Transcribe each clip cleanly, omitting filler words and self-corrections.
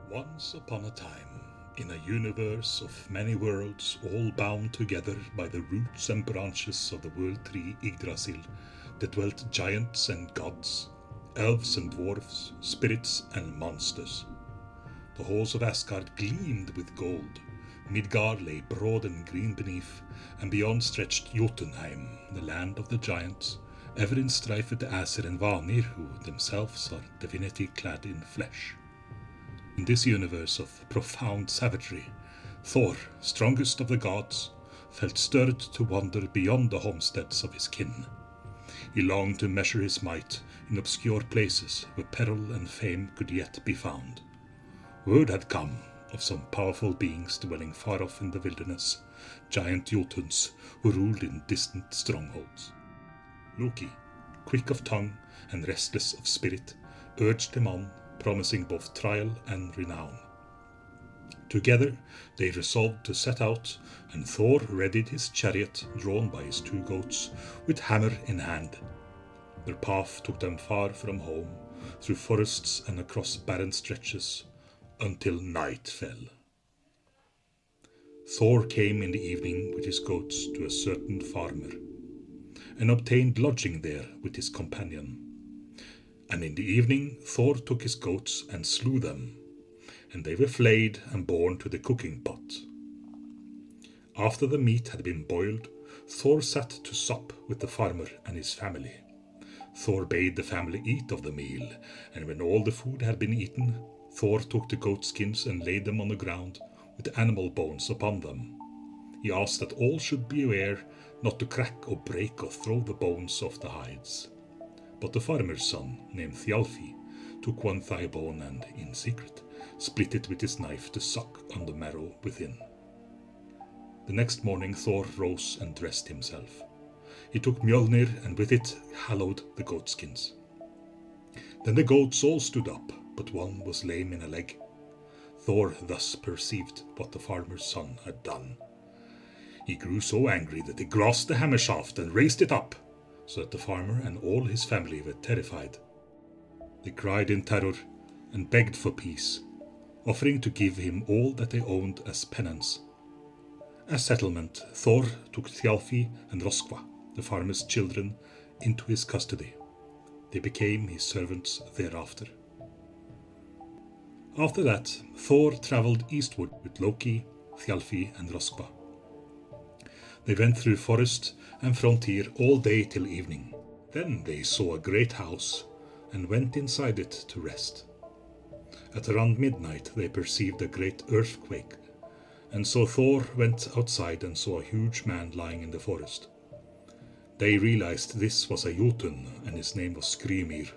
Once upon a time, in a universe of many worlds all bound together by the roots and branches of the world tree Yggdrasil, there dwelt giants and gods, elves and dwarfs, spirits and monsters. The halls of Asgard gleamed with gold, Midgard lay broad and green beneath, and beyond stretched Jotunheim, the land of the giants, ever in strife with the Aesir and Vanir, who themselves are divinity clad in flesh. In this universe of profound savagery, Thor, strongest of the gods, felt stirred to wander beyond the homesteads of his kin. He longed to measure his might in obscure places where peril and fame could yet be found. Word had come of some powerful beings dwelling far off in the wilderness, giant Jotuns who ruled in distant strongholds. Loki, quick of tongue and restless of spirit, urged him on, promising both trial and renown. Together they resolved to set out, and Thor readied his chariot drawn by his two goats, with hammer in hand. Their path took them far from home, through forests and across barren stretches, until night fell. Thor came in the evening with his goats to a certain farmer, and obtained lodging there with his companion. And in the evening Thor took his goats and slew them, and they were flayed and borne to the cooking pot. After the meat had been boiled, Thor sat to sup with the farmer and his family. Thor bade the family eat of the meal, and when all the food had been eaten, Thor took the goat skins and laid them on the ground with animal bones upon them. He asked that all should beware not to crack or break or throw the bones off the hides. But the farmer's son, named Thjalfi, took one thigh bone and, in secret, split it with his knife to suck on the marrow within. The next morning Thor rose and dressed himself. He took Mjolnir and with it hallowed the goatskins. Then the goats all stood up, but one was lame in a leg. Thor thus perceived what the farmer's son had done. He grew so angry that he grasped the hammer shaft and raised it up, so that the farmer and all his family were terrified. They cried in terror and begged for peace, offering to give him all that they owned as penance. As settlement, Thor took Thjalfi and Röskva, the farmer's children, into his custody. They became his servants thereafter. After that, Thor travelled eastward with Loki, Thjalfi and Röskva. They went through forest and frontier all day till evening. Then they saw a great house and went inside it to rest. At around midnight they perceived a great earthquake, and so Thor went outside and saw a huge man lying in the forest. They realized this was a Jotun, and his name was Skrymir.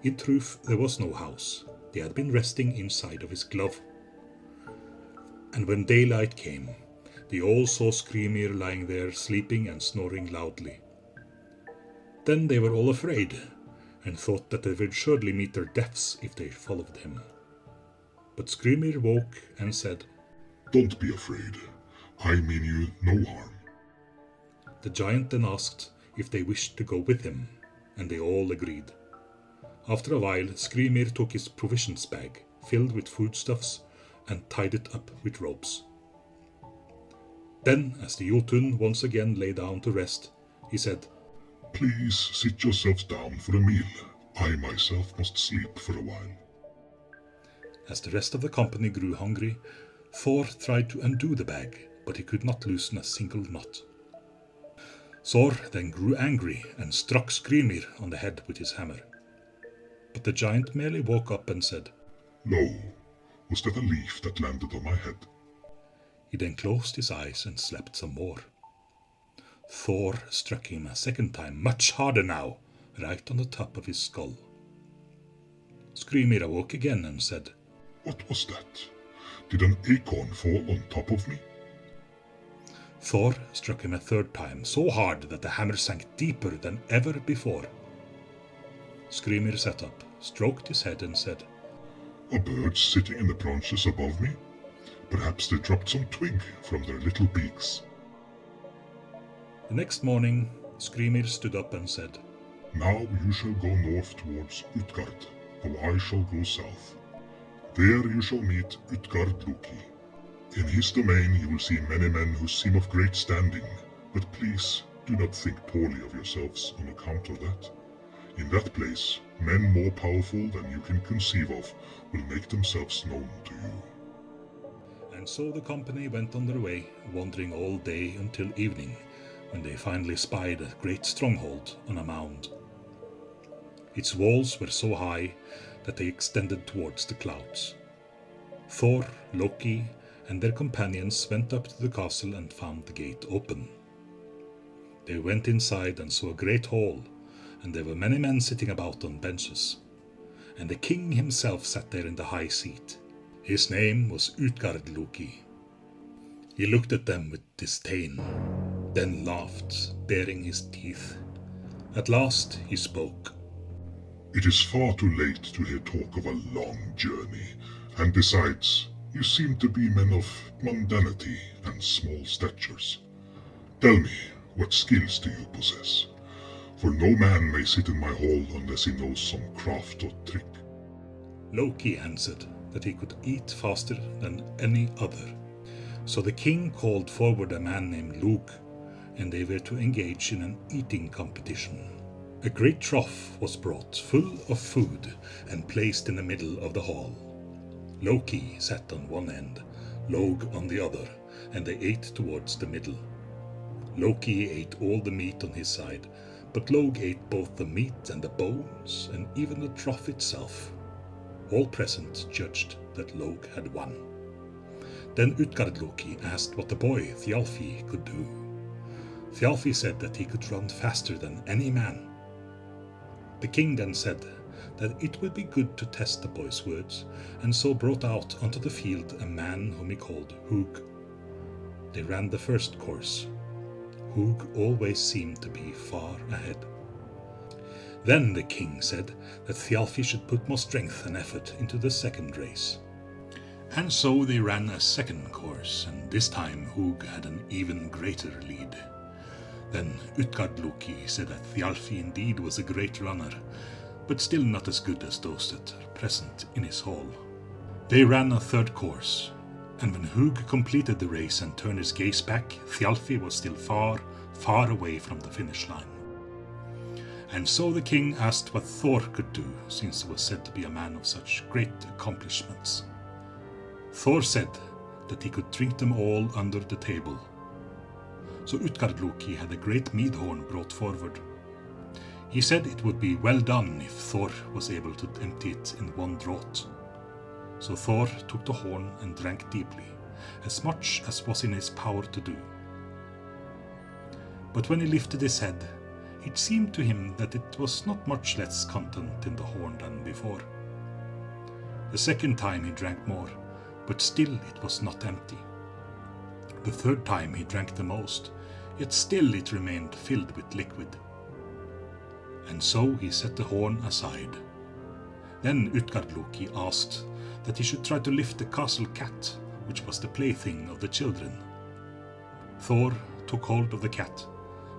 In truth, there was no house. They had been resting inside of his glove. And when daylight came, they all saw Skrymir lying there sleeping and snoring loudly. Then they were all afraid, and thought that they would surely meet their deaths if they followed him. But Skrymir woke and said, "Don't be afraid. I mean you no harm." The giant then asked if they wished to go with him, and they all agreed. After a while, Skrymir took his provisions bag, filled with foodstuffs, and tied it up with ropes. Then, as the Jotun once again lay down to rest, he said, "Please sit yourselves down for a meal. I myself must sleep for a while." As the rest of the company grew hungry, Thor tried to undo the bag, but he could not loosen a single knot. Thor then grew angry and struck Skrymir on the head with his hammer. But the giant merely woke up and said, "Lo, was that a leaf that landed on my head?" He then closed his eyes and slept some more. Thor struck him a second time, much harder now, right on the top of his skull. Skrymir awoke again and said, "What was that? Did an acorn fall on top of me?" Thor struck him a third time, so hard that the hammer sank deeper than ever before. Skrymir sat up, stroked his head and said, "A bird sitting in the branches above me? Perhaps they dropped some twig from their little beaks." The next morning, Skrymir stood up and said, "Now you shall go north towards Utgard, while I shall go south. There you shall meet Utgard-Loki. In his domain you will see many men who seem of great standing, but please do not think poorly of yourselves on account of that. In that place, men more powerful than you can conceive of will make themselves known to you. And so the company went on their way, wandering all day until evening, when they finally spied a great stronghold on a mound. Its walls were so high that they extended towards the clouds. Thor, Loki, and their companions went up to the castle and found the gate open. They went inside and saw a great hall, and there were many men sitting about on benches. And the king himself sat there in the high seat. His name was Utgard-Loki. He looked at them with disdain, then laughed, baring his teeth. At last he spoke. It is far too late to hear talk of a long journey, and besides, you seem to be men of mundanity and small statures. Tell me, what skills do you possess? For no man may sit in my hall unless he knows some craft or trick. Loki answered that he could eat faster than any other. So the king called forward a man named Lug, and they were to engage in an eating competition. A great trough was brought, full of food, and placed in the middle of the hall. Loki sat on one end, Log on the other, and they ate towards the middle. Loki ate all the meat on his side, but Log ate both the meat and the bones, and even the trough itself. All present judged that Log had won. Then Utgard-Loki asked what the boy Thjalfi could do. Thjalfi said that he could run faster than any man. The king then said that it would be good to test the boy's words, and so brought out onto the field a man whom he called Hugh. They ran the first course. Hugh always seemed to be far ahead. Then the king said that Thjalfi should put more strength and effort into the second race. And so they ran a second course, and this time Hugh had an even greater lead. Then Utgard-Loki said that Thjalfi indeed was a great runner, but still not as good as those that are present in his hall. They ran a third course, and when Hugh completed the race and turned his gaze back, Thjalfi was still far, far away from the finish line. And so the king asked what Thor could do, since he was said to be a man of such great accomplishments. Thor said that he could drink them all under the table. So Utgard-Loki had a great mead horn brought forward. He said it would be well done if Thor was able to empty it in one draught. So Thor took the horn and drank deeply, as much as was in his power to do. But when he lifted his head, it seemed to him that it was not much less content in the horn than before. The second time he drank more, but still it was not empty. The third time he drank the most, yet still it remained filled with liquid. And so he set the horn aside. Then Utgard-Loki asked that he should try to lift the castle cat, which was the plaything of the children. Thor took hold of the cat,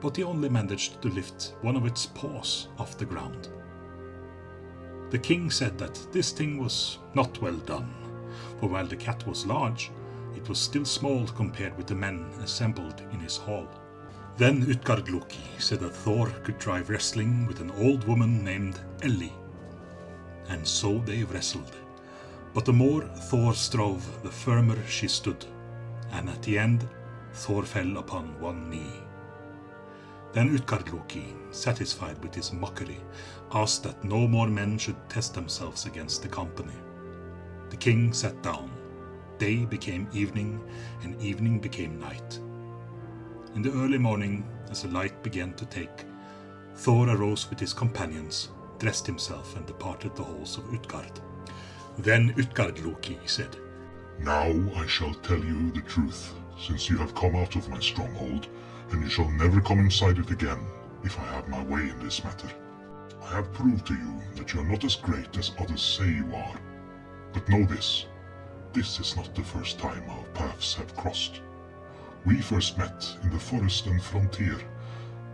but he only managed to lift one of its paws off the ground. The king said that this thing was not well done, for while the cat was large, it was still small compared with the men assembled in his hall. Then Utgard-Loki said that Thor could try wrestling with an old woman named Elli. And so they wrestled. But the more Thor strove, the firmer she stood, and at the end, Thor fell upon one knee. Then Utgard-Loki, satisfied with his mockery, asked that no more men should test themselves against the company. The king sat down. Day became evening, and evening became night. In the early morning, as the light began to take, Thor arose with his companions, dressed himself, and departed the halls of Utgard. Then Utgard-Loki said, Now I shall tell you the truth, since you have come out of my stronghold, and you shall never come inside it again, if I have my way in this matter. I have proved to you that you are not as great as others say you are. But know this is not the first time our paths have crossed. We first met in the forest and frontier,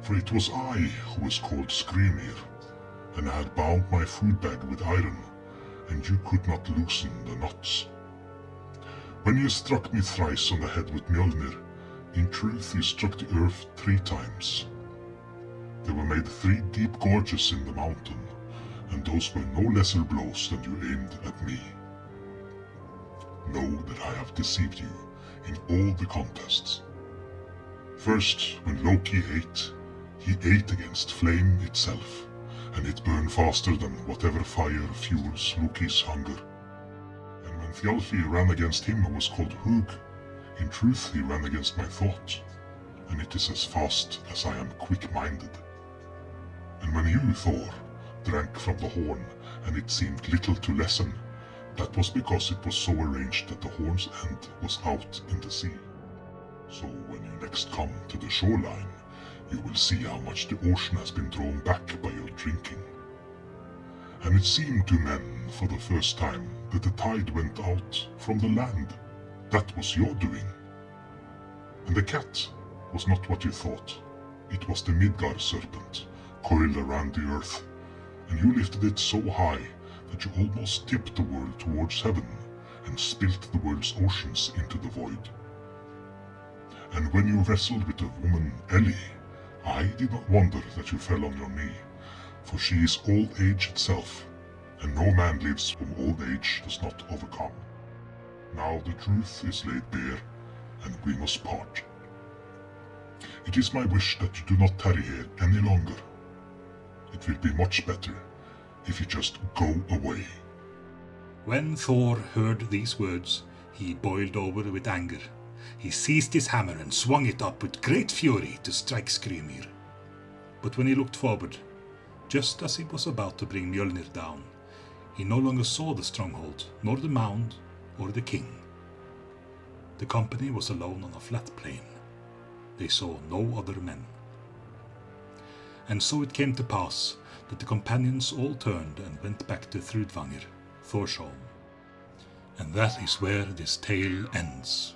for it was I who was called Skrymir, and I had bound my food bag with iron, and you could not loosen the knots. When you struck me thrice on the head with Mjolnir, in truth you struck the earth 3 times. There were made 3 deep gorges in the mountain, and those were no lesser blows than you aimed at me. Know that I have deceived you in all the contests. First, when Loki ate, he ate against flame itself, and it burned faster than whatever fire fuels Loki's hunger. And when Thjalfi ran against him who was called Hugh, in truth he ran against my thought, and it is as fast as I am quick-minded. And when you, Thor, drank from the horn, and it seemed little to lessen, that was because it was so arranged that the horn's end was out in the sea. So when you next come to the shoreline, you will see how much the ocean has been drawn back by your drinking. And it seemed to men for the first time that the tide went out from the land. That was your doing. And the cat was not what you thought. It was the Midgard serpent, coiled around the earth, and you lifted it so high that you almost tipped the world towards heaven and spilt the world's oceans into the void. And when you wrestled with the woman Ellie, I did not wonder that you fell on your knee, for she is old age itself, and no man lives whom old age does not overcome. Now the truth is laid bare, and we must part. It is my wish that you do not tarry here any longer. It will be much better if you just go away. When Thor heard these words, he boiled over with anger. He seized his hammer and swung it up with great fury to strike Skrymir. But when he looked forward, just as he was about to bring Mjolnir down, he no longer saw the stronghold, nor the mound, or the king. The company was alone on a flat plain. They saw no other men. And so it came to pass that the companions all turned and went back to Thrudvangr, Thor's home. And that is where this tale ends.